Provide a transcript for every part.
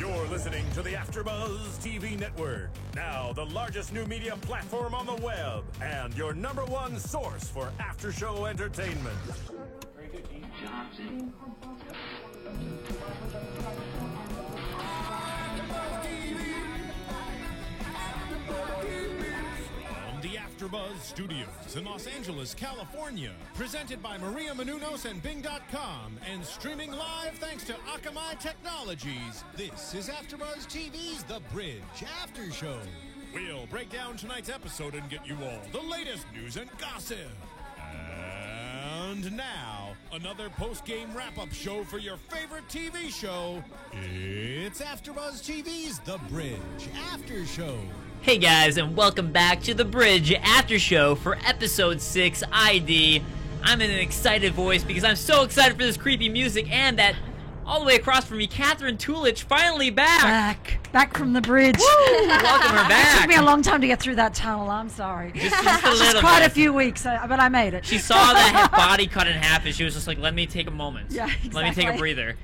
You're listening to the AfterBuzz TV Network, now the largest new media platform on the web, and your #1 source for after-show entertainment. From the AfterBuzz Studios in Los Angeles, California, presented by Maria Menounos and Bing.com, and streaming live thanks to Akamai Technologies. This is AfterBuzz TV's The Bridge After Show. We'll break down tonight's episode and get you all the latest news and gossip. And now, another post-game wrap-up show for your favorite TV show. It's AfterBuzz TV's The Bridge After Show. Hey guys, and welcome back to The Bridge After Show for Episode 6 ID. I'm in an excited voice because I'm so excited for this creepy music, and that all the way across from me, Catherine Tulich, finally back. Back from the bridge. Woo! Welcome her back. It took me a long time to get through that tunnel. I'm sorry. Just a little quite bit. a few weeks, but I made it. She saw that body cut in half, and she was just like, let me take a moment. Yeah, exactly. Let me take a breather.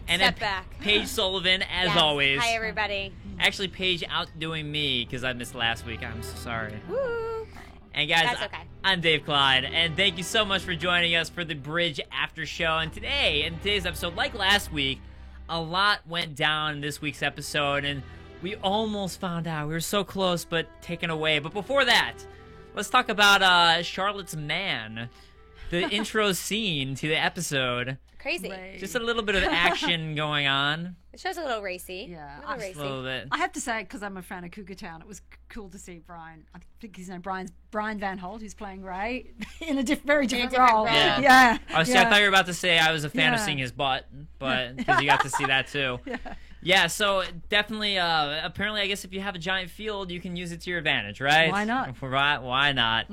And Step then back. Paige Sullivan, as Yes. always. Hi, everybody. Actually, Paige outdoing me because I missed last week. I'm so sorry. Woo. And guys, That's okay. I'm Dave Clyde, and thank you so much for joining us for the Bridge After Show. And today, in today's episode, like last week, a lot went down in this week's episode, and we almost found out. We were so close, but taken away. But before that, let's talk about Charlotte's Man, the intro scene to the episode. Crazy. Right. Just a little bit of action going on. The show's a little racy. Yeah, A little Just racy. a little bit. I have to say, because I'm a fan of Cougar Town, it was cool to see Brian. I think his name Brian Van Holt, who's playing Ray in a very different different role. role. Yeah. Yeah. I thought you were about to say I was a fan of Yeah. seeing his butt, but because you got to see that too. Yeah, so definitely, apparently, I guess if you have a giant field, you can use it to your advantage, right? Why not? Right, why not?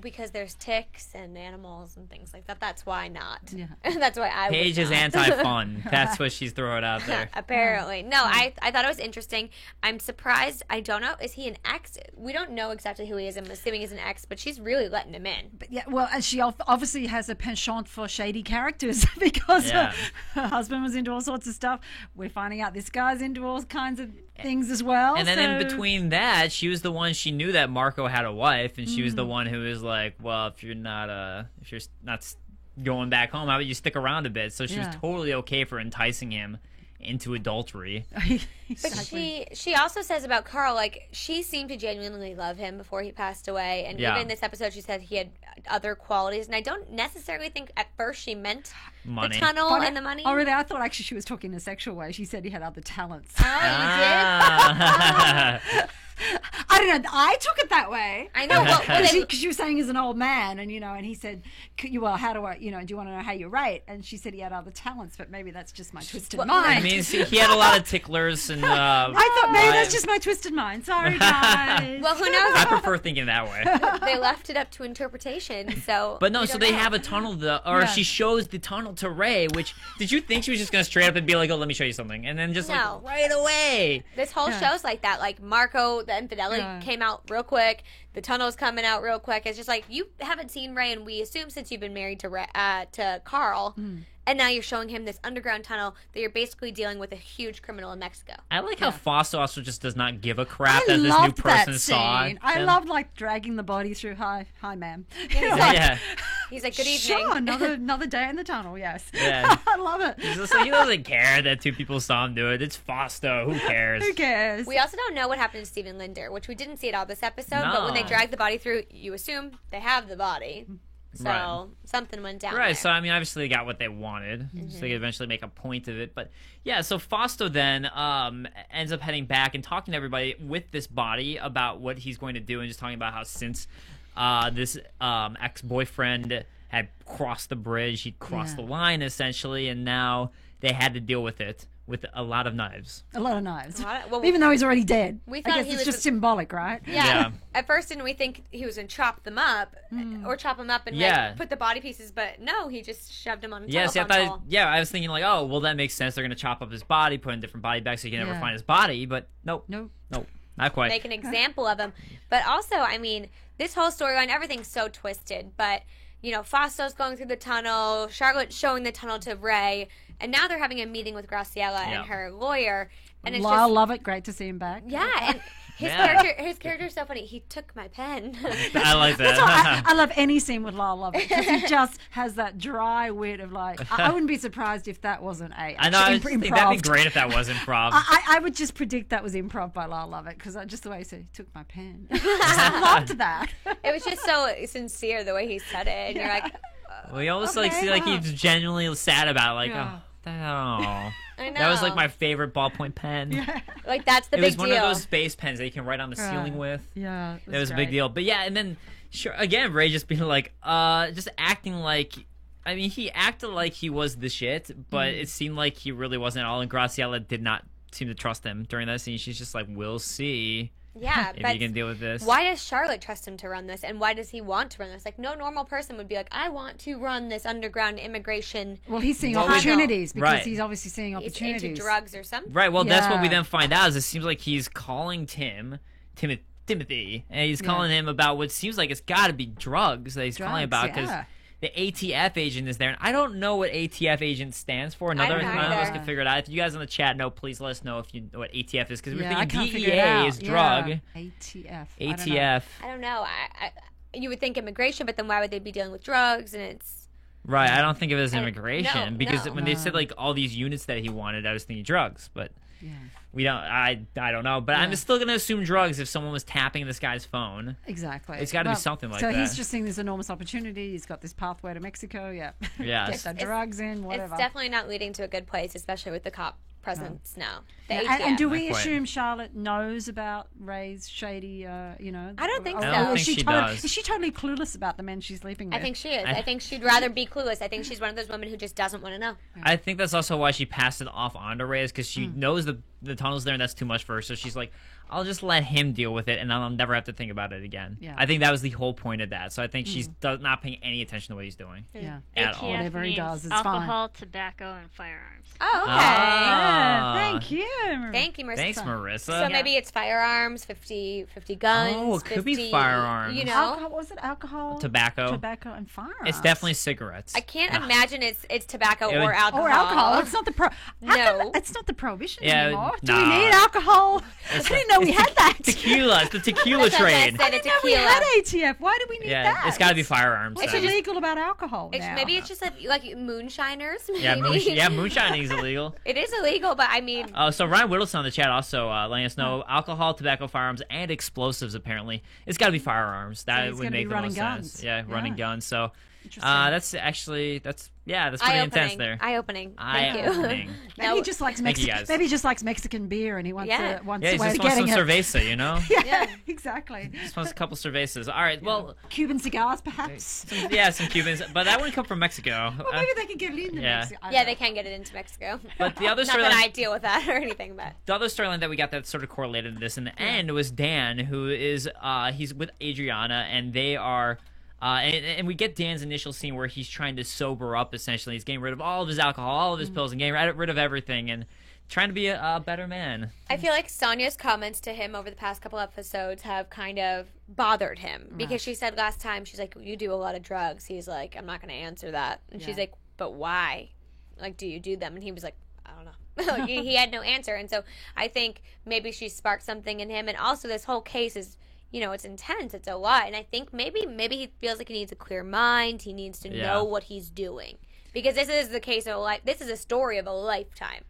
Because there's ticks and animals and things like that. That's why not. Yeah. That's why I Paige would is not. anti-fun. That's what she's throwing out there. Apparently. No, I thought it was interesting. I'm surprised. I don't know. Is he an ex? We don't know exactly who he is. I'm assuming he's an ex, but she's really letting him in. But yeah, well, and she obviously has a penchant for shady characters because Yeah. her husband was into all sorts of stuff. We're finding out this guy's into all kinds of things as well. And then in so- between that, she was the one, she knew that Marco had a wife, and she was the one who was like, well, if you're not going back home, how about you stick around a bit? So she was Yeah. totally okay for enticing him into adultery. But she also says about Carl, like, she seemed to genuinely love him before he passed away. And Yeah. even in this episode, she said he had other qualities. And I don't necessarily think at first she meant Money. the tunnel But and the money. Oh, really? I thought actually she was talking in a sexual way. She said he had other talents. Oh, Ah. I don't know. I took it that way. I know. Well, Because she was saying he's an old man, and and he said, "Well, how do I, do you want to know how you rate?" And she said he had other talents, but maybe that's just my twisted mind. I mean, see, he had a lot of ticklers, and I thought maybe that's just my twisted mind. Sorry, guys. well, who knows? I prefer thinking that way. They left it up to interpretation. So, But no, we so don't they know. have a tunnel, or Yeah. she shows the tunnel to Ray, which, did you think she was just going to straight up and be like, oh, let me show you something? And then just No. like, right away. This whole Yeah. show's like that. Like Marco, the infidelity Yeah. came out real quick. The tunnel's coming out real quick. It's just like you haven't seen Ray, and we assume since you've been married to Carl, and now you're showing him this underground tunnel that you're basically dealing with a huge criminal in Mexico. I like how Foster also just does not give a crap I that this new loved person that saw. scene. I him. loved dragging the body through. Hi, ma'am. Yeah. He's like, good evening. Sure, another day in the tunnel. Yes. Yeah. I love it. He's just like, he doesn't care that two people saw him do it. It's Foster. Who cares? Who cares? We also don't know what happened to Stephen Linder, which we didn't see at all this episode. But when they No. drag the body through, you assume they have the body. So Right. something went down Right, there. so I mean, obviously they got what they wanted, so they could eventually make a point of it. But yeah, so Fausto then ends up heading back and talking to everybody with this body about what he's going to do, and just talking about how since this ex-boyfriend had crossed the bridge, he'd crossed Yeah. the line essentially, and now they had to deal with it with a lot of knives. A lot of knives. Well, Even though he's already dead. we I thought guess he it's was just a- symbolic, right? Yeah. At first, didn't we think he was going to chop them up or chop them up and Yeah. put the body pieces? But no, he just shoved them on a Yeah, see, telephone I pole. I was thinking like, oh, well, that makes sense. They're gonna chop up his body, put in different body bags, so you can never Yeah. find his body. But nope, No. not quite. Make an example of him. But also, I mean, this whole storyline, everything's so twisted. But Fausto's going through the tunnel, Charlotte showing the tunnel to Ray, and now they're having a meeting with Graciela and her lawyer. And it's Lyle Lovett, great to see him back. Yeah, and his character is so funny. He took my pen. I like that. That's why I love any scene with Lyle Lovett because he just has that dry wit of I wouldn't be surprised if that wasn't I know. I think that'd be great if that was improv. I would just predict that was improv by Lyle Lovett because just the way he said, he took my pen. I loved that. It was just so sincere the way he said it. And you're like, we almost see he's genuinely sad about it. I know. That was my favorite ballpoint pen. Yeah. That's the big deal. It was one of those space pens that you can write on the ceiling with. Yeah. It was a big deal. But yeah, and then again, Ray just being just acting like. I mean, he acted like he was the shit, but it seemed like he really wasn't at all. And Graciela did not seem to trust him during that scene. She's just like, "We'll see." Yeah, if you can deal with this. Why does Charlotte trust him to run this, and why does he want to run this? No normal person would be like, I want to run this underground immigration. Well, he's seeing opportunities because right. he's obviously seeing opportunities. He's into drugs or something. Right. Well, that's what we then find out. Is it seems like he's calling Timothy, and he's calling him about what seems like it's got to be drugs that he's calling about because. The ATF agent is there, and I don't know what ATF agent stands for. None of us can figure it out. If you guys in the chat know, please let us know if you know what ATF is, because we're thinking DEA is drug. ATF. I don't know. You would think immigration, but then why would they be dealing with drugs? And it's right. I don't think of it as immigration because when they said all these units that he wanted, I was thinking drugs, but. Yeah. We don't. I don't know, but I'm still gonna assume drugs if someone was tapping this guy's phone. Exactly. It's got to be something like that. So he's just seeing this enormous opportunity. He's got this pathway to Mexico. Yeah. Yeah. Get the drugs in. Whatever. It's definitely not leading to a good place, especially with the cop presence now. And do we assume Charlotte knows about Ray's shady? I don't think so. I don't think she does. Is she totally clueless about the men she's sleeping with? I think she is. I think she'd rather be clueless. I think she's one of those women who just doesn't want to know. I think that's also why she passed it off onto Ray, because she knows the tunnel's there and that's too much for her. So she's like, I'll just let him deal with it and I'll never have to think about it again. Yeah. I think that was the whole point of that. So I think she's not paying any attention to what he's doing. Yeah. At all. Whatever he does, it's alcohol, fine. tobacco, and firearms. Oh, okay. Thank you. Thank you, Marissa. Thanks, Marissa. So maybe it's firearms, 50 guns. Oh, it could be firearms. Alcohol, was it alcohol? Tobacco, and firearms. It's definitely cigarettes. I can't imagine it's tobacco or alcohol. Or alcohol. It's not the No. It's not the prohibition Yeah, anymore. Do nah. we need alcohol? I didn't know we had that. Tequila. It's the tequila That's what I trade. said, I didn't know we had ATF. Why do we need that? It's got to be firearms. What's then. illegal about alcohol now? Maybe it's just like moonshiners. Maybe. Yeah, moonshining is illegal. It is illegal, but I mean... So Ryan Whittleson on the chat also letting us know alcohol, tobacco, firearms, and explosives, apparently. It's got to be firearms. That would make the most sense. Yeah, running guns. So that's pretty intense there. Eye-opening. Thank you. Maybe he just likes Mexican beer and he wants a way of getting it. Some cerveza, you know? yeah, exactly. He just wants a couple cervezas. All right, well... Cuban cigars, perhaps? Some Cubans. But that wouldn't come from Mexico. Well, maybe they can get it into Mexico. Yeah, they can get it into Mexico. But the other Not that I deal with that or anything, but... The other storyline that we got that sort of correlated to this in the end was Dan, who is... he's with Adriana, and they are... and we get Dan's initial scene where he's trying to sober up, essentially. He's getting rid of all of his alcohol, all of his pills, and getting rid of everything, and trying to be a better man. I feel like Sonya's comments to him over the past couple episodes have kind of bothered him. Because she said last time, she's like, you do a lot of drugs. He's like, I'm not going to answer that. And she's like, but why? Do you do them? And he was like, I don't know. He had no answer. And so I think maybe she sparked something in him. And also this whole case is... it's intense. It's a lot. And I think maybe he feels like he needs a clear mind. He needs to know what he's doing. Because this is the case of a life. This is a story of a lifetime.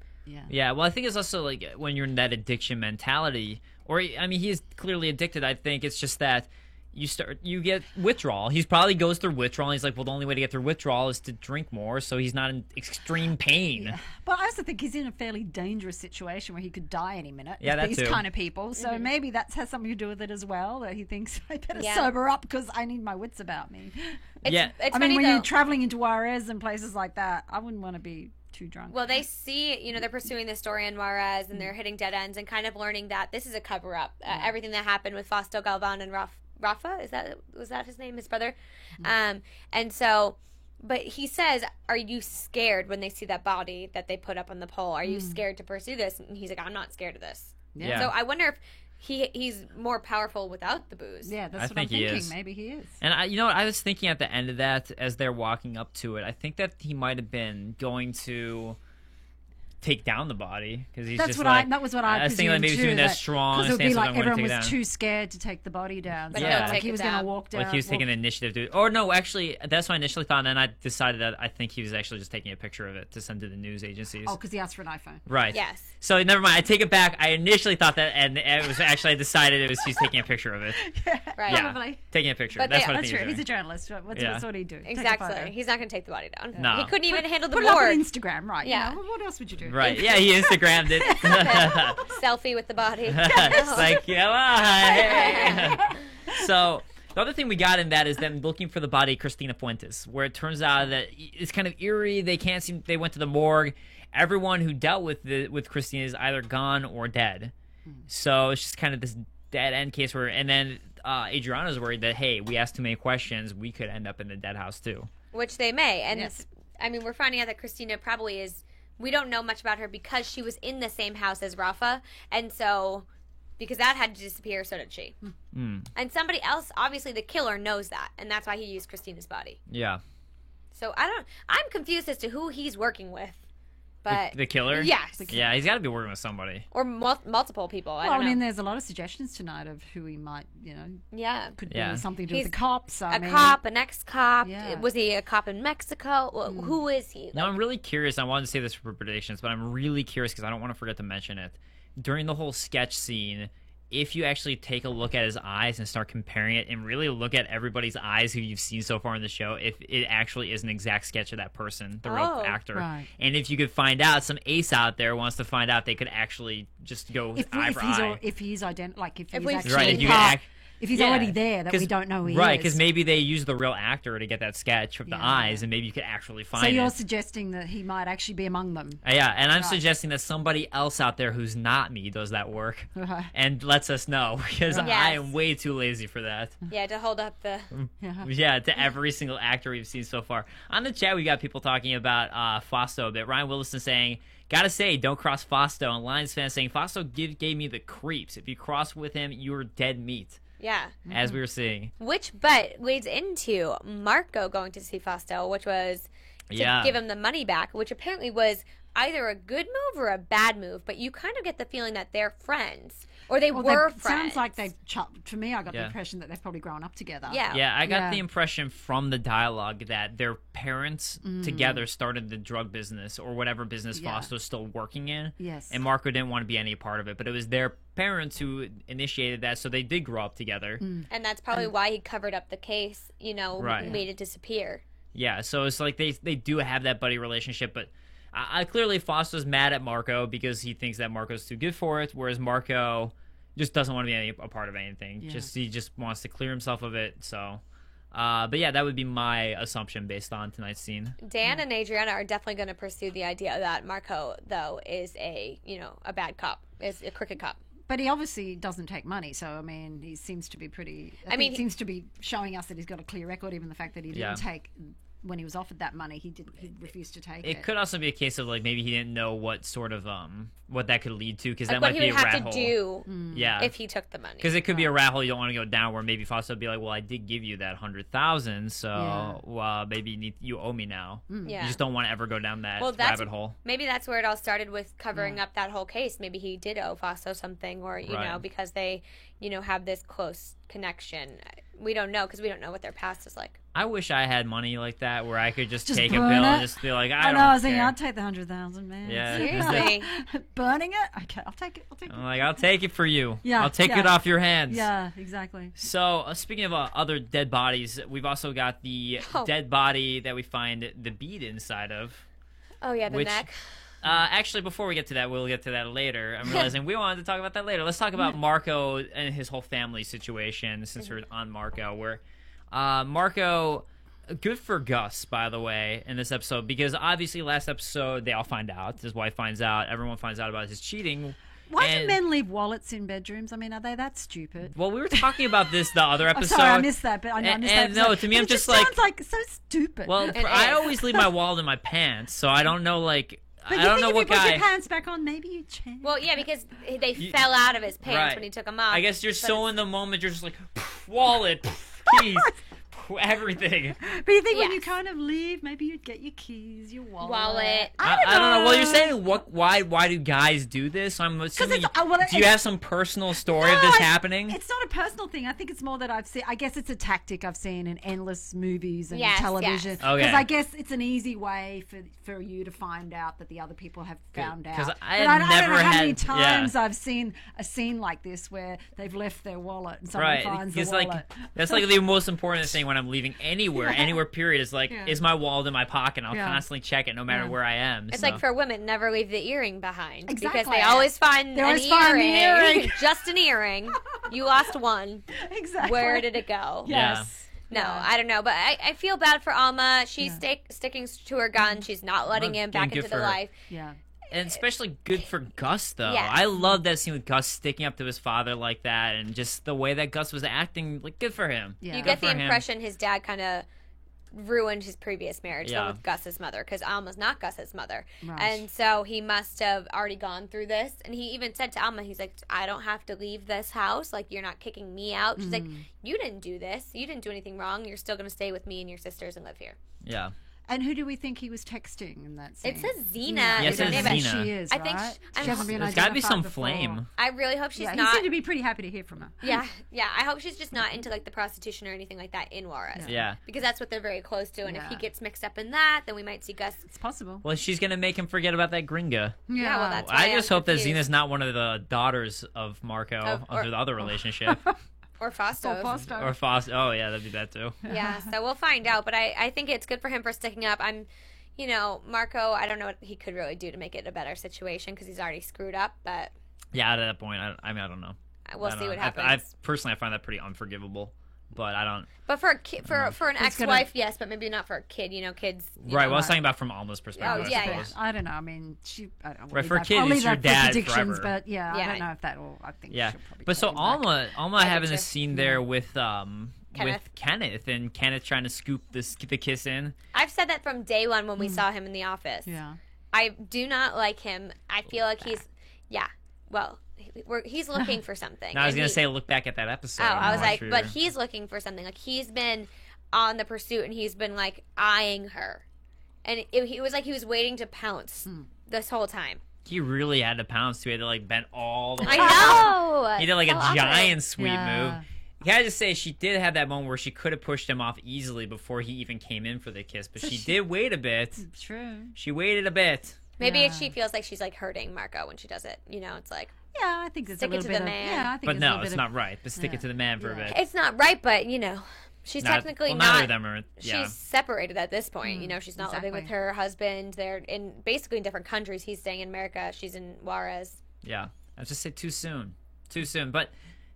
Yeah. Well, I think it's also when you're in that addiction mentality, he is clearly addicted. I think it's just that you get withdrawal. He probably goes through withdrawal. And he's like, well, the only way to get through withdrawal is to drink more, so he's not in extreme pain. Yeah. But I also think he's in a fairly dangerous situation where he could die any minute. Yeah, that's these kind of people. So maybe that has something to do with it as well. That he thinks I better sober up because I need my wits about me. It's when you're traveling into Juarez and places like that, I wouldn't want to be too drunk. Well, they see, they're pursuing this story in Juarez and they're hitting dead ends and kind of learning that this is a cover up. Everything that happened with Fausto Galvan and Rafa, was that his name, his brother? And so, but he says, are you scared when they see that body that they put up on the pole? Are you scared to pursue this? And he's like, I'm not scared of this. Yeah. So I wonder if he's more powerful without the booze. Yeah, that's I what think I'm he thinking. is. Maybe he is. And I was thinking at the end of that, as they're walking up to it, I think that he might have been going to take down the body because he's That's just what like, that was what I was thinking like maybe he's doing that strong because it would be stance, like I'm going to everyone take it was down. too scared to take the body down. But So he'll like take he it was going to down. walk down. Like he was taking the initiative to, or no, actually, that's what I initially thought, and then I decided that I think he was actually just taking a picture of it to send to the news agencies. Oh, because he asked for an iPhone. Right. Yes. So never mind. I take it back. I initially thought that, and it was actually I decided it was he's taking a picture of it. Right. Yeah, Probably. taking a picture. But That's they- what I That's think true. he's He's a doing. journalist. Yeah. What would he do? Take a Exactly. photo. He's not going to take the body down. No. He couldn't even handle the Put it up on board. Instagram, right? Yeah. You know, what else would you do? Right. Yeah, he Instagrammed it. Selfie with the body. It's like, yeah. So the other thing we got in that is them looking for the body of Christina Fuentes, where it turns out that it's kind of eerie. They can't seem. They went to the morgue. Everyone who dealt with Christina is either gone or dead. So it's just kind of this dead end case where, and then Adriana's worried that hey, we asked too many questions, we could end up in the dead house too. Which they may. And Yes. I mean, we're finding out that Christina probably is. We don't know much about her because she was in the same house as Rafa, and so because that had to disappear, so did she. And somebody else, obviously, the killer knows that, and that's why he used Christina's body. Yeah. So I'm confused as to who he's working with, but The killer? yes, Yeah, he's got to be working with somebody. or multiple people. I Well, don't I mean, know. there's a lot of suggestions tonight of who he might, Yeah, could Yeah. be something to do He's with the cops. I a mean, cop, an ex-cop. Yeah. Was he a cop in Mexico? Well, who is he? No, I'm really curious. I wanted to say this for predictions, but I'm really curious because I don't want to forget to mention it. During the whole sketch scene, if you actually take a look at his eyes and start comparing it and really look at everybody's eyes who you've seen so far in the show, if it actually is an exact sketch of that person, the real Oh. actor. Right. And if you could find out, some ace out there wants to find out, they could actually just go eye for eye. if he's like if If he's we've actually Right, if you part- can act- if he's Yeah, already there that we 'cause- don't know who he right, is. because maybe they use the real actor to get that sketch of the Yeah. eyes, and maybe you could actually find So it. you're suggesting that he might actually be among them. Yeah, and I'm Right. suggesting that somebody else out there who's not me does that work Right. and lets us know because Right. I Yes. am way too lazy for that. Yeah, to hold up the. Yeah. Yeah, to every single actor we've seen so far. On the chat, we got people talking about Fausto a bit. Ryan Wilson saying, gotta say, don't cross Fausto. And Lions fan saying, Fausto gave me the creeps. If you cross with him, you're dead meat, Yeah. as we were seeing. Which, but leads into Marco going to see Fausto, which was to Yeah. give him the money back, which apparently was either a good move or a bad move. But you kind of get the feeling that they're friends, or they Well, were they, friends. sounds like they've. To me, I got the Yeah. impression that they've probably grown up together. Yeah. Yeah, I got Yeah. the impression from the dialogue that their parents together started the drug business or whatever business Yeah. Fausto's still working in. Yes. And Marco didn't want to be any part of it, but it was their parents who initiated that, so they did grow up together. And that's probably why he covered up the case. Right. Made it disappear. Yeah, so it's like they do have that buddy relationship, but I clearly Fausto's mad at Marco because he thinks that Marco's too good for it, whereas Marco just doesn't want to be a part of anything. Yeah. He just wants to clear himself of it. So, but yeah, that would be my assumption based on tonight's scene. Dan and Adriana are definitely going to pursue the idea that Marco, though, is a bad cop, is a crooked cop. But he obviously doesn't take money, so I mean, he seems to be pretty. I mean, he seems to be showing us that he's got a clear record. Even the fact that he didn't Yeah. take when he was offered that money, he refused to take it. It could also be a case of like maybe he didn't know what sort of what that could lead to because Like that what might he be would a rat have hole. to do Yeah, if he took the money. because it could be a rat hole you don't want to go down where maybe Fausto would be like, well, I did give you that 100,000, so maybe you owe me now. Yeah. You just don't want to ever go down that Well, that's rabbit hole. maybe that's where it all started with covering up that whole case. Maybe he did owe Fausto something, or you Right. know, because they have this close connection. We don't know because we don't know what their past is like. I wish I had money like that where I could just take a burn bill it. and just be like, I I don't know. I was thinking, care. I'd take the 100,000, man. Yeah. Seriously. Burning it? Okay, I'll take it. I'm like, I'll take it for you. Yeah, I'll take yeah. it off your hands. Yeah, exactly. So, speaking of other dead bodies, we've also got the Oh. dead body that we find the bead inside of. Oh yeah, the Which- neck. Actually, before we get to that, we'll get to that later. I'm realizing we wanted to talk about that later. Let's talk about Marco and his whole family situation, since we're on Marco, where Marco, good for Gus, by the way, in this episode, because obviously last episode they all find out. His wife finds out. Everyone finds out about his cheating. Why do And- men leave wallets in bedrooms? I mean, are they that stupid? Well, we were talking about this the other I'm episode. sorry, I missed that. But I And- missed and that. no, episode. to me, But I'm it just sounds like- so stupid. Well, It I is. always leave my wallet in my pants, so I don't know, like, But I you don't think know if what you put guy. your pants back on, maybe you'd change. Well, yeah, because they fell out of his pants Right. when he took them off. I guess you're But so in the moment, you're just like, wallet, keys, everything. But you think when you Yes. kind of leave, maybe you'd get your keys, your wallet. Wallet. I don't know. Well, you're saying why do guys do this? I'm assuming. it's- well, do you have some personal story of No, this happening? It's not a personal thing. I think it's more that I've seen. I guess it's a tactic I've seen in endless movies and Yes, television. yes. Because Okay. I guess it's an easy way for you to find out that the other people have found out. 'Cause But I have I don't never know how many had- times yeah. I've seen a scene like this where they've left their wallet and someone Right, finds the because wallet. like that's like the most important thing when I'm leaving anywhere. Period is like, Yeah. is my wallet in my pocket? I'll Yeah. constantly check it no matter Yeah. where I am. It's so. like for women, never leave the earring behind. Because Exactly. they always find They an always find the earring. Just an earring. You lost one. Exactly. Where did it go? Yeah. Yes. No, Yeah. I don't know. But I feel bad for Alma. She's Yeah. sticking to her gun. She's not letting Well, him back good into for the her. life. Yeah. And especially good for Gus, though. Yes. I love that scene with Gus sticking up to his father like that, and just the way that Gus was acting. Like, good for him. Yeah. You Good get the for him. impression his dad kind of ruined his previous marriage the Yeah. one with Gus's mother, because Alma's not Gus's mother. Right. And so he must have already gone through this. And he even said to Alma, he's like, I don't have to leave this house. Like, you're not kicking me out. She's like, you didn't do this. You didn't do anything wrong. You're still going to stay with me and your sisters and live here. Yeah. And who do we think he was texting in that scene? It says Xena. Yeah, it We don't says know who Xena. she is, I think right? I'm- She hasn't been There's got to be some identified before. flame. I really hope she's Yeah, he not. seemed to be pretty happy to hear from her. Yeah, I hope she's just not into like the prostitution or anything like that in Juarez. Yeah. Because that's what they're very close to. And if Yeah. he gets mixed up in that, then we might see Gus. It's possible. Well, she's gonna make him forget about that gringa. Yeah, well, that's why I I'm just hope that confused. Xena's not one of the daughters of Marco Or- under the other relationship. Or Fausto. Foster. Or Foster. Oh, yeah, that'd be that too. Yeah, so we'll find out. But I think it's good for him for sticking up. Marco, I don't know what he could really do to make it a better situation because he's already screwed up. But Yeah, at that point, I mean, I don't know. we'll I don't see know. what happens. I personally, I find that pretty unforgivable. But I don't. But for a kid, for an It's gonna- ex-wife, yes, but maybe not for a kid. Kids. Right. Well, I was right. talking about from Alma's perspective. Oh, I yeah, suppose. I don't know. I mean, I don't know. Right, for a kid, it's your dad forever. But yeah, Yeah. I don't know if that will. I think. Yeah, she'll probably but so call him back. Alma having too. this scene there with Kenneth. Kenneth and Kenneth trying to scoop the kiss in. I've said that from day one when we Hmm. saw him in the office. Yeah. I do not like him. I feel like he's, he's looking for something. Now I was And gonna he- say look back at that episode. Oh, I was I'm like, sure but you're- he's looking for something. Like he's been on the pursuit and he's been like eyeing her, and it was like he was waiting to pounce this whole time. he really had to pounce too. He had to like bend all the way. I know. He did like So a awkward. giant sweep Yeah. move. Can I just say she did have that moment where she could have pushed him off easily before he even came in for the kiss, but she did wait a bit. True. She waited a bit. Maybe Yeah. she feels like she's like hurting Marco when she does it. It's like Yeah, I think there's Stick a it little to bit the of. man. Yeah, I think But there's a no, little it's bit not of, right. But stick yeah. it to the man for a Yeah. bit. it's not right, but she's Not- technically well, not. neither of them are. Yeah. She's separated at this point. She's not living exactly. with her husband. They're in basically in different countries. He's staying in America. She's in Juarez. Yeah, I just say too soon, But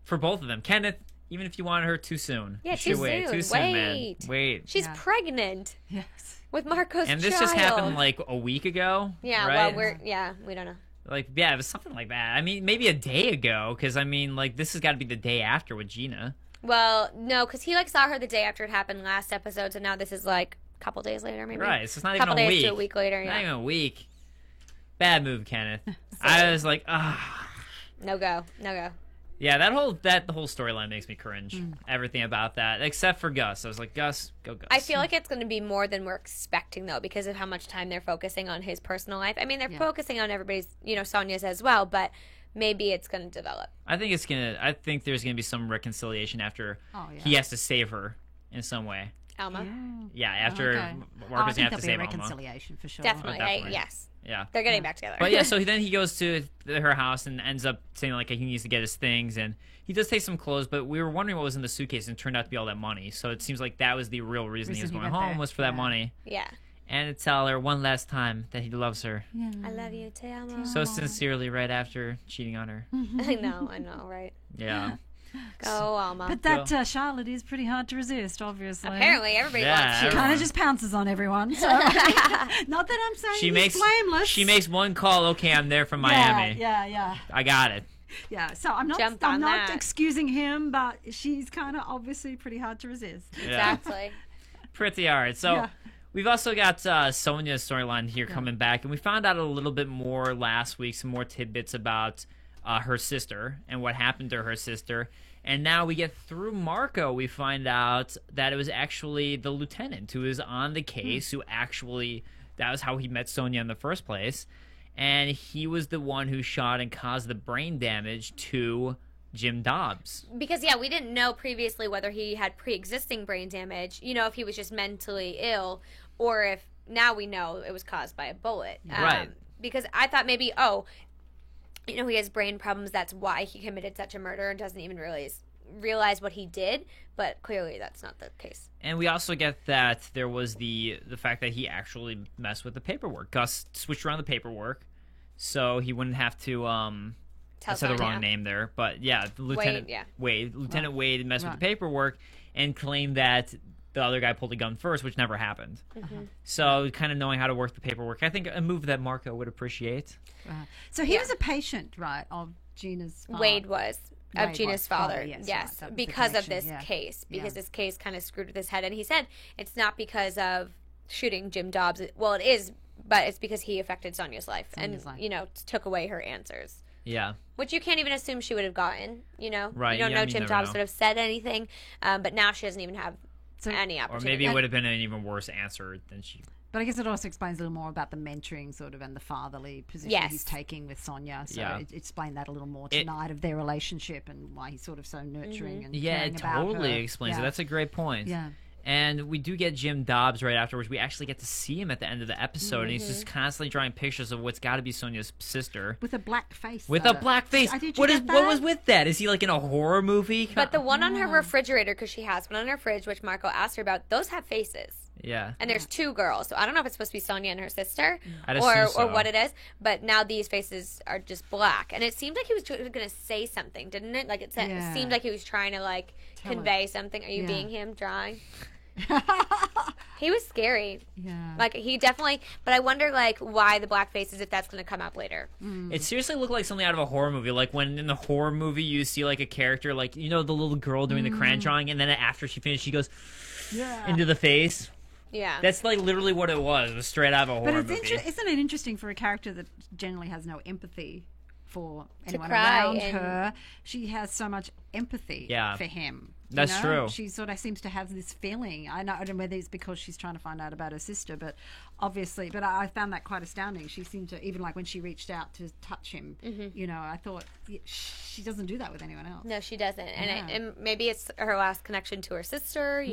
for both of them, Kenneth, even if you wanted her too soon, Yeah, you should too wait. soon. Too soon, man. Wait. Wait. She's Yeah. pregnant Yes. with Marco's And this child. just happened like a week ago. Yeah, right? well, we don't know. Like, yeah, it was something like that. I mean, maybe a day ago, because I mean, like, this has got to be the day after with Gina. Well, no, because he saw her the day after it happened last episode, so now this is like a couple days later, maybe. Right, so it's not a even couple a days week. to a week later. Not Yeah, even a week. Bad move, Kenneth. I was like, ah. no go. Yeah, the whole storyline makes me cringe. Mm. Everything about that, except for Gus. I was like, Gus, go Gus. I feel like it's going to be more than we're expecting, though, because of how much time they're focusing on his personal life. I mean, they're Yeah. focusing on everybody's, Sonya's as well, but maybe it's going to develop. I think there's gonna be some reconciliation after Oh, yeah. he has to save her in some way. Alma, Yeah, after Okay. I Marco's think gonna have to there'll be a save Alma. reconciliation for sure. definitely. definitely. Yes, Yeah. they're getting back together. But yeah, so then he goes to her house and ends up saying like he needs to get his things, and he does take some clothes. But we were wondering what was in the suitcase, and it turned out to be all that money. So it seems like that was the real reason he was Reason he going went home there. was for that Yeah. money, yeah, and to tell her one last time that he loves her I love you, Te amo. so sincerely right after cheating on her. I know, right? Yeah, Go, Alma. But that Charlotte is pretty hard to resist, obviously. Apparently, everybody Yeah, wants She you. kind everyone. of just pounces on everyone. So. Not that I'm saying she he's makes blameless. one call. Okay, I'm there from Miami. Yeah. I got it. Yeah, so I'm not Jump on that. excusing him, but she's kind of obviously pretty hard to resist. Yeah. Exactly. Pretty hard. So Yeah. We've also got Sonya's storyline here coming back, and we found out a little bit more last week, some more tidbits about her sister and what happened to her sister. And now we get through Marco, we find out that it was actually the lieutenant who was on the case, who actually, that was how he met Sonya in the first place. And he was the one who shot and caused the brain damage to Jim Dobbs. Because, yeah, we didn't know previously whether he had pre-existing brain damage, if he was just mentally ill, or if now we know it was caused by a bullet. Right. Because I thought maybe, he has brain problems, that's why he committed such a murder and doesn't even realize what he did, but clearly that's not the case. And we also get that there was the fact that he actually messed with the paperwork. Gus switched around the paperwork so he wouldn't have to I said the wrong name there, but yeah, Lieutenant Wade messed with the paperwork and claimed that the other guy pulled a gun first, which never happened. So kind of knowing how to work the paperwork, I think a move that Marco would appreciate. So he was a patient, right, of Gina's father? Wade was. Of Wade Gina's was. father, Yes, right. because of this connection, case. Because Yeah. this case kind of screwed with his head. And he said it's not because of shooting Jim Dobbs. Well, it is, but it's because he affected Sonya's life and, took away her answers. Yeah. Which you can't even assume she would have gotten, Right, You don't yeah, know you Jim never Dobbs know. would have said anything, but now she doesn't even have any Or opportunity. maybe it would have been an even worse answer than she... But I guess it also explains a little more about the mentoring sort of and the fatherly position he's taking with Sonya. So it explained that a little more tonight of their relationship and why he's sort of so nurturing and caring it about totally her. explains it. Yeah. That's a great point. Yeah. And we do get Jim Dobbs right afterwards. We actually get to see him at the end of the episode, and he's just constantly drawing pictures of what's got to be Sonya's sister. With a black face. With though. a black face. Did you What get was that? with that? Is he like in a horror movie? But the one on her refrigerator, because she has one on her fridge, which Marco asked her about, those have faces. Yeah. And there's two girls, so I don't know if it's supposed to be Sonya and her sister, I'd assume so. or what it is. But now these faces are just black, and it seemed like he was going to say something, didn't it? Like it seemed like he was trying to convey something. Are you being him drawing? He was scary. Yeah. Like he definitely. But I wonder why the black faces, if that's going to come out later. It seriously looked like something out of a horror movie. Like when in the horror movie you see a character, the little girl doing the crayon drawing, and then after she finished, she goes into the face. Yeah. That's literally what it was. It was straight out of a horror movie. Isn't it interesting for a character that generally has no empathy for anyone cry around and- her? She has so much empathy for him. That's true. She sort of seems to have this feeling. I don't know whether it's because she's trying to find out about her sister, but obviously, I found that quite astounding. She seemed to, even when she reached out to touch him, I thought she doesn't do that with anyone else. No, she doesn't. And maybe it's her last connection to her sister,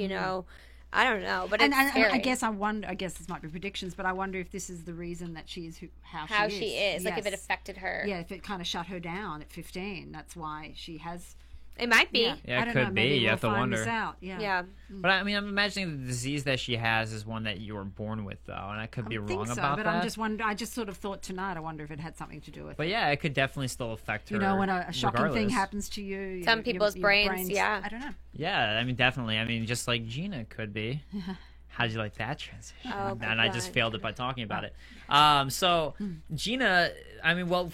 I don't know, but it's scary. I guess this might be predictions, but I wonder if this is the reason that she is how she is. Like if it affected her. Yeah, if it kind of shut her down at 15, that's why she has. It might be. Yeah, I it don't could know, be. maybe You we'll have to find wonder. this out. Yeah. Yeah. But I'm imagining the disease that she has is one that you were born with, though, and I could be I wrong think so, about but that. I just sort of thought tonight. I wonder if it had something to do with. But yeah, it could definitely still affect her. when a shocking thing regardless. happens to you, Some people's brains, yeah. I don't know. Yeah, definitely. Just like Gina could be. How did you like that transition? Oh, and I just God. failed it by talking about it. So Gina,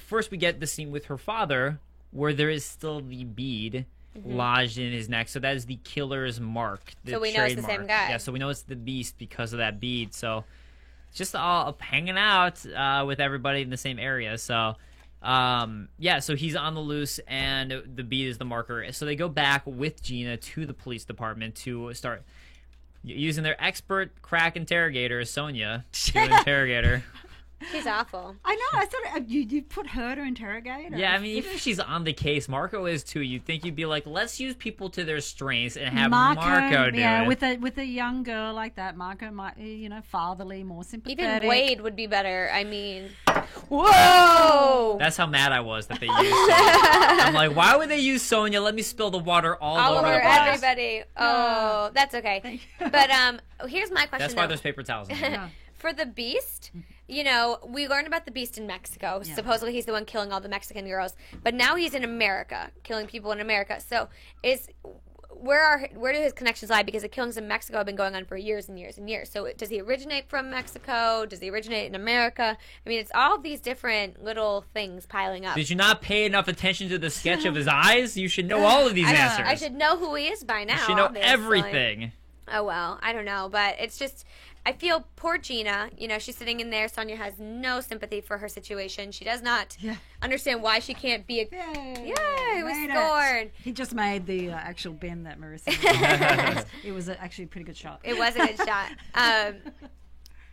first we get the scene with her father where there is still the bead lodged in his neck. So that is the killer's mark. So we know it's the same trademark. guy. Yeah, so we know it's the beast because of that bead. So just all hanging out with everybody in the same area. So so he's on the loose and the bead is the marker. So they go back with Gina to the police department to start using their expert crack interrogator, Sonya, to interrogate her. She's awful. I know. I thought you put her to interrogate. Yeah, even if she's on the case, Marco is too. You'd think you'd be like, let's use people to their strengths and have Marco do it. with a young girl like that, Marco might fatherly, more sympathetic. Even Wade would be better. Whoa! That's how mad I was that they used Sonya. I'm like, why would they use Sonya? Let me spill the water all over the place. Everybody. Oh, that's okay. But here's my question. That's why there's paper towels in there. For the Beast, we learned about the Beast in Mexico. Yeah. Supposedly he's the one killing all the Mexican girls. But now he's in America, killing people in America. So where do his connections lie? Because the killings in Mexico have been going on for years and years and years. So does he originate from Mexico? Does he originate in America? It's all these different little things piling up. Did you not pay enough attention to the sketch of his eyes? You should know all of these answers. I should know who he is by now. You should know obviously. everything. Oh, well, I don't know. But it's just, I feel poor Gina. You know, she's sitting in there. Sonia has no sympathy for her situation. She does not understand why she can't be a... Yay, we scored. He just made the actual bend that Marissa did. It was actually a pretty good shot. It was a good shot.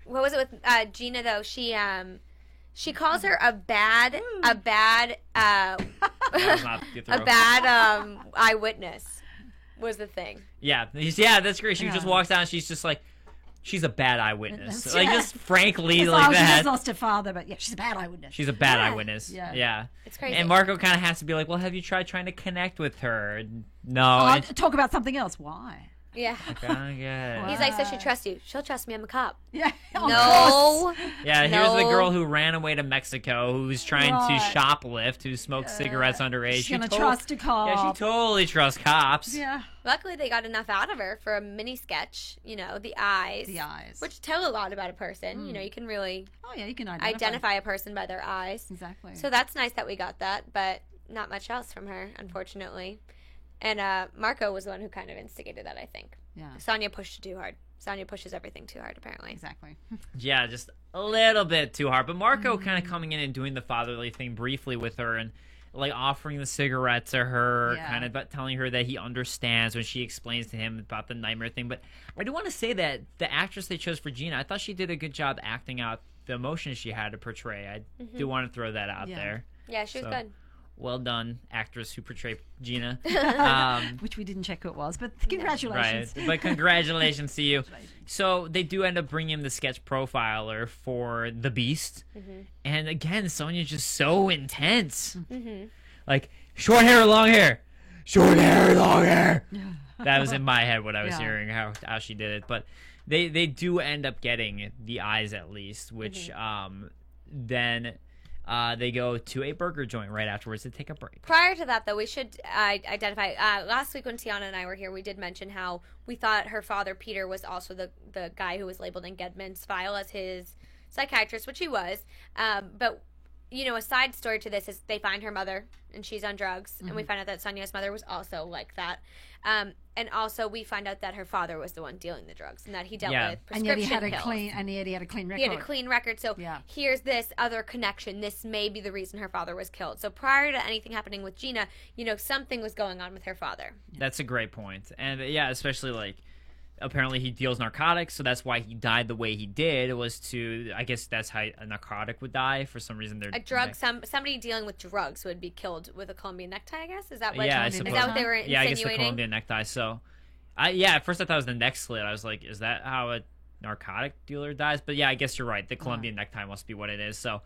What was it with Gina, though? She calls her a bad eyewitness was the thing. Yeah, that's great. She just walks down. She's just like, she's a bad eyewitness. Like, just frankly, like that. She just lost her father, but she's a bad eyewitness. She's a bad eyewitness. Yeah. It's crazy. And Marco kind of has to be like, well, have you tried trying to connect with her? No. Talk about something else. Why? Yeah. Okay. He's like, so she trusts you. She'll trust me. I'm a cop. Yeah. No. Yeah, here's the girl who ran away to Mexico, who's trying to shoplift, who smokes cigarettes underage. She's going to trust a cop. Yeah, she totally trusts cops. Yeah. Luckily, they got enough out of her for a mini sketch. You know, the eyes. The eyes. Which tell a lot about a person. You know, you can really you can identify a person by their eyes. Exactly. So that's nice that we got that, but not much else from her, unfortunately. And Marco was the one who kind of instigated that, I think. Yeah. Sonia pushed it too hard. Sonia pushes everything too hard, apparently. Exactly. Yeah, just a little bit too hard. But Marco kind of coming in and doing the fatherly thing briefly with her and like offering the cigarette to her, kind of but telling her that he understands when she explains to him about the nightmare thing. But I do want to say that the actress they chose for Gina, I thought she did a good job acting out the emotions she had to portray. I do want to throw that out there. Yeah, she was good. Well done, actress who portrayed Gina. Which we didn't check who it was, but congratulations. Right, but congratulations to you. So they do end up bringing him the sketch profiler for the Beast. And again, Sonia's just so intense. Like, short hair or long hair? Short hair or long hair? That was in my head what I was hearing, how she did it. But they do end up getting the eyes at least, which then... they go to a burger joint right afterwards to take a break. Prior to that, though, we should identify. Last week when Tiana and I were here, we did mention how we thought her father, Peter, was also the guy who was labeled in Gedman's file as his psychiatrist, which he was. But, you know, a side story to this is they find her mother, and she's on drugs. And we find out that Sonia's mother was also like that. And also we find out that her father was the one dealing the drugs and that he dealt with prescription and yet he had pills. he had a clean record. He had a clean record. So here's this other connection. This may be the reason her father was killed. So prior to anything happening with Gina, you know, something was going on with her father. That's a great point. And especially like apparently he deals narcotics, so that's why he died the way he did. Was to, I guess that's how a narcotic would die. For some reason, somebody dealing with drugs would be killed with a Colombian necktie. I guess is that what? Yeah, is that what they were insinuating? Yeah, I guess the Colombian necktie. So, at first I thought it was the neck slit. I was like, is that how a narcotic dealer dies? But yeah, I guess you're right. The Colombian necktie must be what it is. So,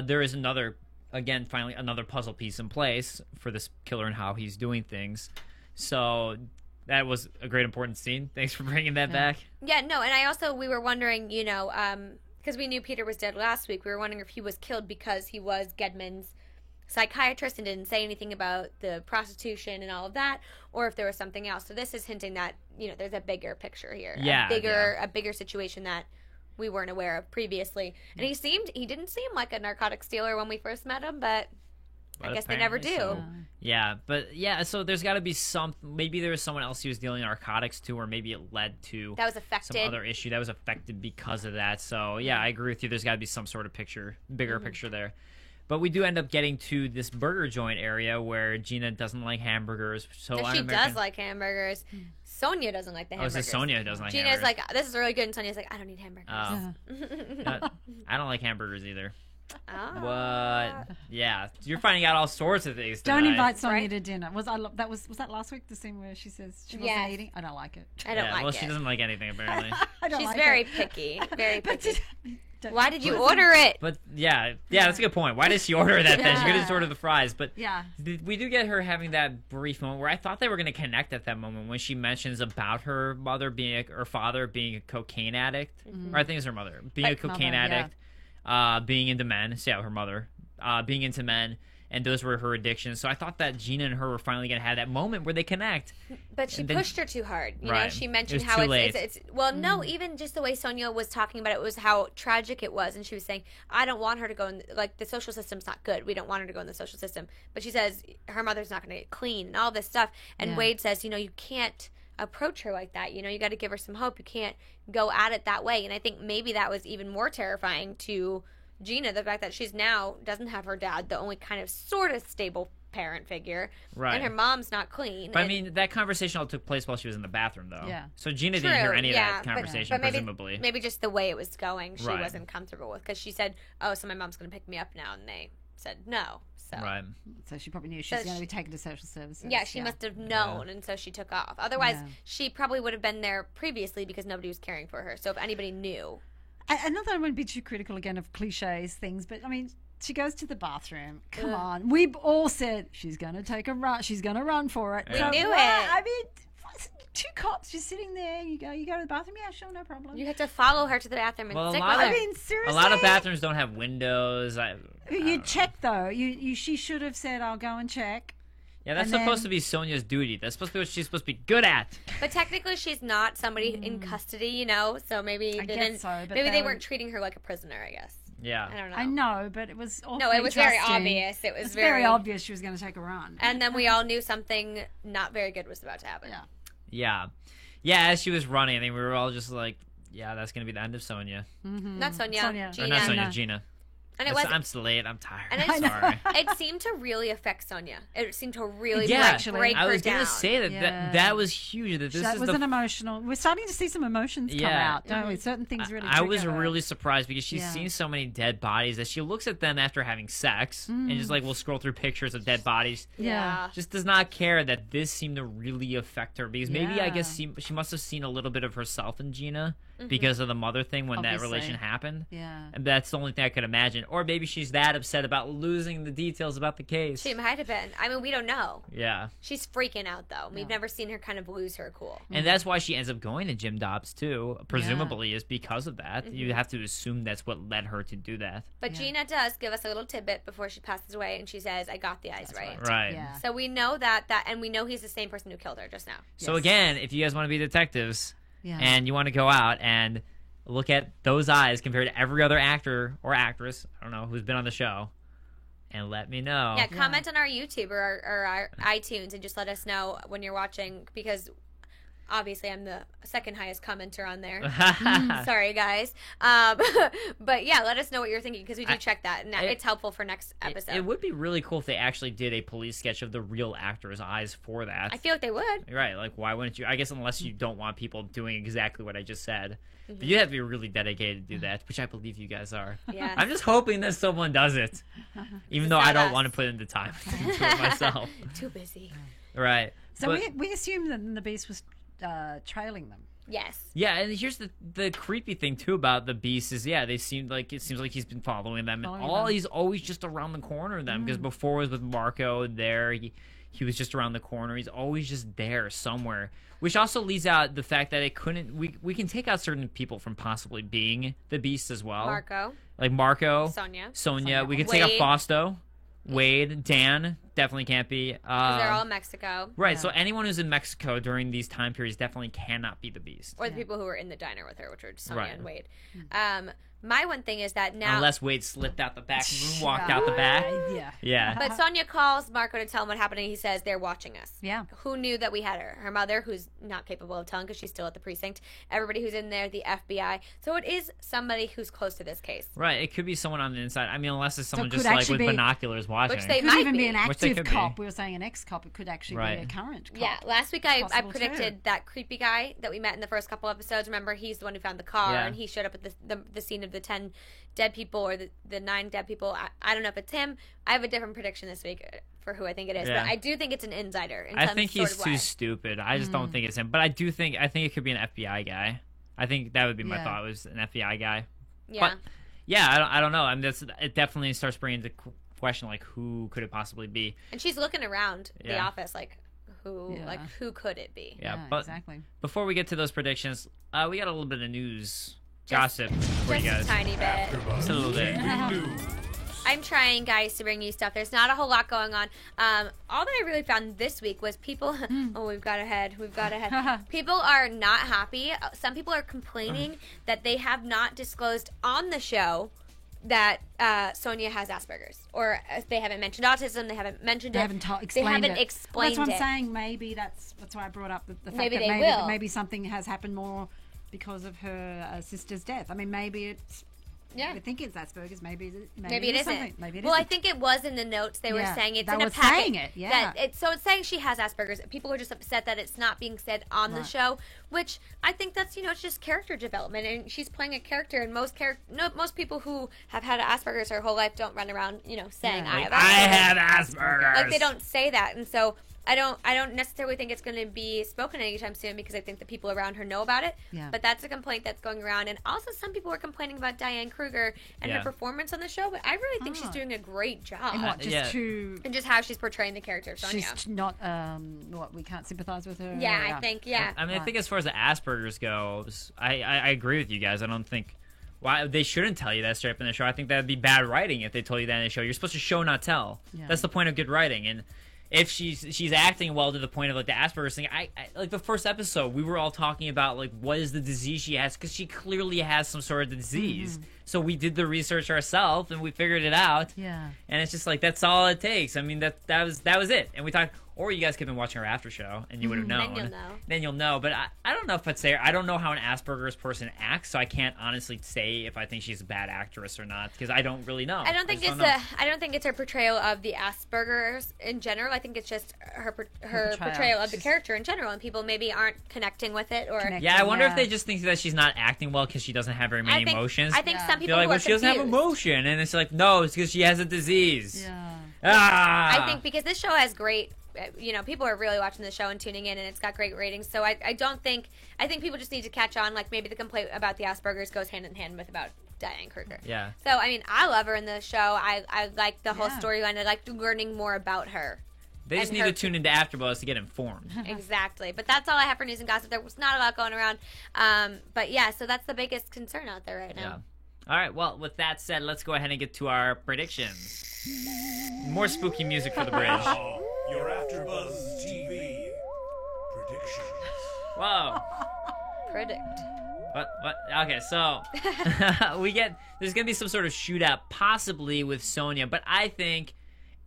there is finally another puzzle piece in place for this killer and how he's doing things. So. That was a great important scene. Thanks for bringing that back. Yeah, no, and we were wondering, you know, because we knew Peter was dead last week, we were wondering if he was killed because he was Gedman's psychiatrist and didn't say anything about the prostitution and all of that, or if there was something else. So this is hinting that, you know, there's a bigger picture here. A bigger situation that we weren't aware of previously. And he didn't seem like a narcotics dealer when we first met him, but I guess they never do. So. So there's got to be maybe there was someone else he was dealing narcotics to, or maybe it led to that was affected. Some other issue that was affected because of that. So yeah, I agree with you. There's got to be some sort of bigger picture there. But we do end up getting to this burger joint area where Gina doesn't like hamburgers. So she does like hamburgers. Sonia doesn't like the hamburgers. Oh, is it Sonia who doesn't like Gina's hamburgers? Like, this is really good, and Sonia's like, I don't need hamburgers. I don't like hamburgers either. Oh. What? Yeah, you're finding out all sorts of things tonight. Don't invite Sonia to dinner. Was that last week? The scene where she says she wasn't eating. I don't like it. I don't like it. Well, she doesn't like anything apparently. She's very picky. Very picky. Why did you order it? But yeah, that's a good point. Why did she order that then? She could have just ordered the fries. But we do get her having that brief moment where I thought they were going to connect at that moment when she mentions about her father being a cocaine addict, or I think it's her mother being a cocaine addict. Being into men, her mother, being into men, and those were her addictions. So I thought that Gina and her were finally going to have that moment where they connect. But she pushed her too hard. You know, she mentioned how it's no, even just the way Sonia was talking about it was how tragic it was. And she was saying, I don't want her to go in, like, the social system's not good. We don't want her to go in the social system. But she says her mother's not going to get clean and all this stuff. And Wade says, you know, you can't approach her like that. You know, you got to give her some hope. You can't go at it that way. And I think maybe that was even more terrifying to Gina, the fact that she's now doesn't have her dad, the only kind of sort of stable parent figure, Right. and her mom's not clean. But I and- mean, that conversation all took place while she was in the bathroom, though. Yeah. So Gina True, didn't hear any of yeah, that conversation, but maybe, presumably. maybe just the way it was going, she Right. wasn't comfortable with, because she said, "Oh, so my mom's going to pick me up now," and they said no. So Right. So she probably knew she was So going to she- be taken to social services. yeah, she must have known, and so she took off. Otherwise, Yeah. she probably would have been there previously because nobody was caring for her. So if anybody knew, And not that I want to be too critical again of cliches things, but I mean, she goes to the bathroom. Come on, we've all said she's going to take a run. She's going to run for it. We knew what? it. I mean, two cops just sitting there. You go to the bathroom. Yeah, sure, no problem. you had to follow her to the bathroom and Well, a stick lot with of- her. I mean, seriously. A lot of bathrooms don't have windows. You check though. She should have said, "I'll go and check." Yeah, that's And supposed then- to be Sonia's duty. That's supposed to be what she's supposed to be good at. But technically, she's not somebody in custody, you know. So maybe I they guess didn't. so, but maybe they were- weren't treating her like a prisoner. I guess. Yeah. I don't know. I know, but it was awfully No, it was very trusting. obvious. It was It's very obvious she was going to take a run. And then we all knew something not very good was about to happen. Yeah. Yeah. Yeah, as she was running, I think we were all just like, yeah, that's going to be the end of Sonia. Not Sonia, Sonia. Gina. Or not Sonia, No. Gina. And it was. I'm so late. I'm tired. And I'm sorry. it seemed to really affect Sonia. It seemed to really Yeah, break I her was down. gonna say that, Yeah. that was huge. That this that is was the an emotional. We're starting to see some emotions come Yeah. out, don't we? Certain things really. I was trigger her. really surprised because she's Yeah. seen so many dead bodies that she looks at them after having sex and just like will scroll through pictures of dead bodies. Yeah. Just does not care that this seemed to really affect her because maybe I guess Yeah. she must have seen a little bit of herself in Gina because of the mother thing when that Obviously. relation happened. Yeah. And that's the only thing I could imagine. Or maybe she's that upset about losing the details about the case. She might have been. I mean, we don't know. Yeah. She's freaking out though. We've never seen her kind of lose her cool. And that's why she ends up going to Jim Dobbs too, presumably is because of that. You have to assume that's what led her to do that. But Gina does give us a little tidbit before she passes away, and she says, "I got the eyes right." Right. Yeah. So we know and we know he's the same person who killed her just now. So Yes. again, if you guys want to be detectives Yeah. and you want to go out and look at those eyes compared to every other actor or actress, I don't know, who's been on the show, and let me know. Yeah, comment on our YouTube or our iTunes and just let us know when you're watching, because obviously I'm the second highest commenter on there. Sorry, guys. But yeah, let us know what you're thinking, because we do check that, and it's helpful for next episode. It would be really cool if they actually did a police sketch of the real actor's eyes for that. I feel like they would. Right, like why wouldn't you? I guess unless you don't want people doing exactly what I just said. But you have to be really dedicated to do that, which I believe you guys are. Yes. I'm just hoping that someone does it, even though not I don't us. want to put in the time to do it myself. Too busy. Right. So But- we assumed that the beast was trailing them. Yes. Yeah, and here's the creepy thing too about the beast is it seems like he's been following them, and he's always just around the corner of them, because before it was with Marco there, he was just around the corner. He's always just there somewhere, which also leaves out the fact that it couldn't. We can take out certain people from possibly being the beast as well. Marco. Like Marco, Sonia. We could take out Wade. Fausto, Wade, Dan definitely can't be. Because they're all in Mexico. Right, so anyone who's in Mexico during these time periods definitely cannot be the beast. Or the people who were in the diner with her, which were Sonia Right. and Wade. My one thing is that now... Unless Wade slipped out the back room, walked out the back. Yeah. Yeah. But Sonia calls Marco to tell him what happened, and he says they're watching us. Yeah. Who knew that we had her? Her mother, who's not capable of telling because she's still at the precinct. Everybody who's in there, the FBI. So it is somebody who's close to this case. Right, it could be someone on the inside. I mean, unless it's someone it just could like actually with be- binoculars watching. Which they It could might even be an Which they active could be. cop. We were saying an ex-cop. It could actually Right. be a current cop. Yeah, last week I Possible predicted too. that creepy guy that we met in the first couple episodes. Remember, he's the one who found the car, Yeah. and he showed up at the scene of the 10 dead people, or the 9 dead people. I don't know if it's him. I have a different prediction this week for who I think it is, Yeah. but I do think it's an insider. In I some think sort he's of too way. stupid. I just don't think it's him. But I think it could be an FBI guy. I think that would be my Yeah. thought, was an FBI guy. Yeah. But yeah, I don't know. I mean, it definitely starts bringing into question like who could it possibly be? And she's looking around the Yeah. office like who Yeah. who could it be? Yeah, Yeah, but exactly. before we get to those predictions, we got a little bit of news, Just- gossip for you Just guys. a tiny bit. Just a little bit. I'm trying, guys, to bring you stuff. There's not a whole lot going on. All that I really found this week was people. Oh, we've got ahead. People are not happy. Some people are complaining that they have not disclosed on the show Sonia has Asperger's, or they haven't mentioned autism. They haven't mentioned it. They haven't explained it. Explained That's what I'm it. saying. Maybe that's why I brought up the fact Maybe that they will. maybe something has happened more because of her sister's death. I mean, maybe it's. Yeah. I think it's Asperger's. Maybe it isn't. something. Maybe it well, I isn't. think it was in the notes. They were saying it's They in a were packet. saying it, yeah. So it's saying she has Asperger's. People are just upset that it's not being said on the Right. show, which I think that's it's just character development, and she's playing a character. And most people who have had Asperger's their whole life don't run around saying Yeah. I have I Asperger's. have Asperger's. Like they don't say that, and so I don't necessarily think it's going to be spoken anytime soon because I think the people around her know about it. Yeah. But that's a complaint that's going around, and also some people are complaining about Diane Kruger and her performance on the show. But I really think she's doing a great job, And what, just Yeah. to. and just how she's portraying the character of Sonia. She's not. What, we can't sympathize with her? Yeah, I think. Yeah, I mean, I think as far as the Asperger's goes, I agree with you guys. I don't think why they shouldn't tell you that straight up in the show. I think that'd be bad writing if they told you that in the show. You're supposed to show, not tell. Yeah. That's the point of good writing. And if she's acting well to the point of like the Asperger's thing, I like the first episode we were all talking about like what is the disease she has because she clearly has some sort of disease. So we did the research ourselves and we figured it out. Yeah. And it's just like that's all it takes. I mean that was it. And we talked, or you guys could have been watching our after show and you would have known. Then you'll know. But I don't know if I'd say I don't know how an Asperger's person acts, so I can't honestly say if I think she's a bad actress or not because I don't really know. I don't think it's her portrayal of the Asperger's in general. I think it's just her portrayal of the character in general, and people maybe aren't connecting with it or. Yeah, I wonder if they just think that she's not acting well because she doesn't have very many emotions. I think some people They're like, are well, she doesn't have confused. emotion, and it's like, no, it's because she has a disease. Yeah. Ah! I think because this show has great, people are really watching the show and tuning in, and it's got great ratings. So I think people just need to catch on. Like maybe the complaint about the Asperger's goes hand in hand with about Diane Kruger. Yeah. So I mean, I love her in the show. I like the whole storyline. I like learning more about her. They just need to tune into AfterBuzz to get informed. Exactly. But that's all I have for news and gossip. There was not a lot going around. But yeah, so that's the biggest concern out there right now. Yeah. All right. Well, with that said, let's go ahead and get to our predictions. More spooky music for the bridge. Your AfterBuzz TV predictions. Whoa. Predict. What? Okay, so there's gonna be some sort of shootout, possibly with Sonia, but I think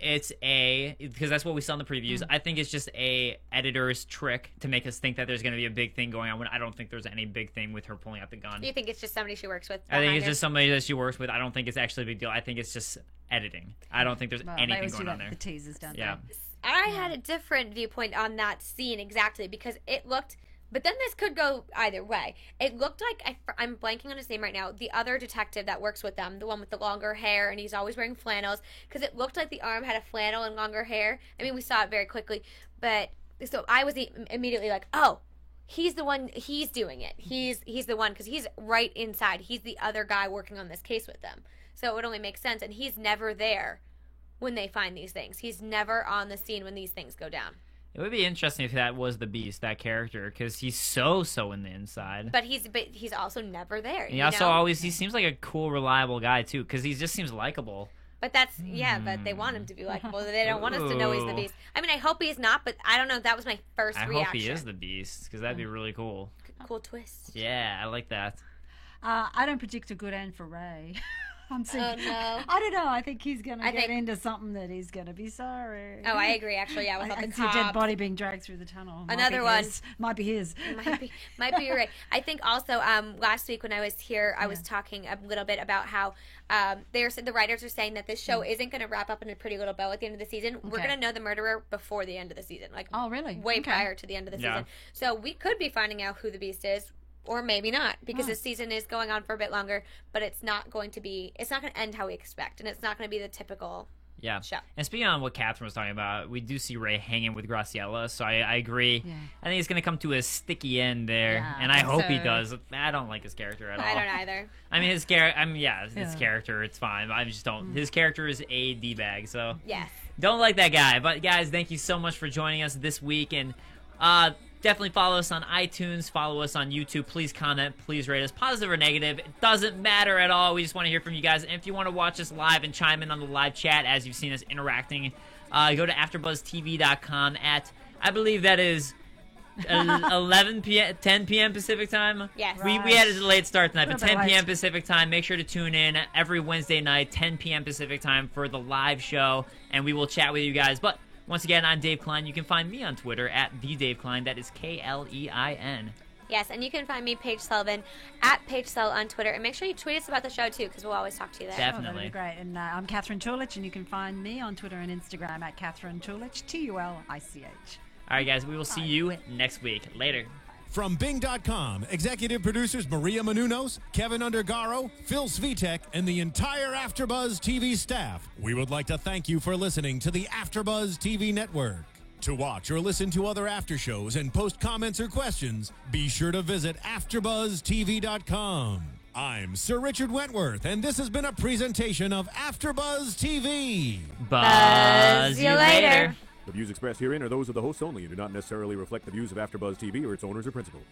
it's because that's what we saw in the previews. I think it's just a editor's trick to make us think that there's gonna be a big thing going on when I don't think there's any big thing with her pulling out the gun. Do you think it's just somebody she works with? I think it's just somebody that she works with. I don't think it's actually a big deal. I think it's just editing. I don't think there's anything going on there. The teasers, don't Yeah. they? I had a different viewpoint on that scene exactly because it looked. But then this could go either way. It looked like, I'm blanking on his name right now, the other detective that works with them, the one with the longer hair, and he's always wearing flannels, because it looked like the arm had a flannel and longer hair. I mean, we saw it very quickly, but, so I was immediately like, oh, he's the one, he's doing it. He's the one, because he's right inside. He's the other guy working on this case with them. So it would only make sense, and he's never there when they find these things. He's never on the scene when these things go down. It would be interesting if that was the Beast, that character, because he's so in the inside. But he's also never there. He also he seems like a cool, reliable guy too, because he just seems likable. But that's but they want him to be likable. They don't want us to know he's the Beast. I mean, I hope he's not, but I don't know. That was my first reaction. I hope he is the Beast, because that'd be really cool. Cool twist. Yeah, I like that. I don't predict a good end for Ray. I'm thinking, no. I don't know. I think he's going to get into something that he's going to be sorry. Oh, I agree. Actually, yeah, with all I the see a dead cops. body being dragged through the tunnel. Another one. Might be his. Might be right. I think also last week when I was here, I was talking a little bit about how the writers are saying that this show isn't going to wrap up in a pretty little bow at the end of the season. We're going to know the murderer before the end of the season, like really? way prior to the end of the season. So we could be finding out who the Beast is. Or maybe not, because this season is going on for a bit longer, but it's not going to end how we expect, and it's not going to be the typical show. And speaking on what Catherine was talking about, we do see Ray hanging with Graciela, so I agree. Yeah. I think it's going to come to a sticky end there, and I hope he does. I don't like his character at all. I don't either. I mean, his character, it's fine, but I just don't. His character is a D-bag, so yes. Don't like that guy. But guys, thank you so much for joining us this week, and definitely follow us on iTunes, follow us on YouTube. Please comment, please rate us, positive or negative. It doesn't matter at all. We just want to hear from you guys. And if you want to watch us live and chime in on the live chat as you've seen us interacting, go to AfterBuzzTV.com at, I believe that is 11 p.m., 10 p.m. Pacific time. Yes. We had a delayed start tonight, but Little bit 10 p.m. late. Pacific time. Make sure to tune in every Wednesday night, 10 p.m. Pacific time for the live show, and we will chat with you guys. But once again, I'm Dave Klein. You can find me on Twitter at @TheDaveKlein. That is Klein. Yes, and you can find me, Paige Sullivan, at Paige Sull on Twitter. And make sure you tweet us about the show, too, because we'll always talk to you there. Oh, that'd Definitely. be great. And I'm Catherine Tulich, and you can find me on Twitter and Instagram at Catherine Tulich, Tulich. All right, guys, we will see you next week. Later. From Bing.com, executive producers Maria Menounos, Kevin Undergaro, Phil Svitek, and the entire AfterBuzz TV staff, we would like to thank you for listening to the AfterBuzz TV network. To watch or listen to other after shows and post comments or questions, be sure to visit AfterBuzzTV.com. I'm Sir Richard Wentworth, and this has been a presentation of AfterBuzz TV. Buzz you later. The views expressed herein are those of the hosts only and do not necessarily reflect the views of AfterBuzz TV or its owners or principals.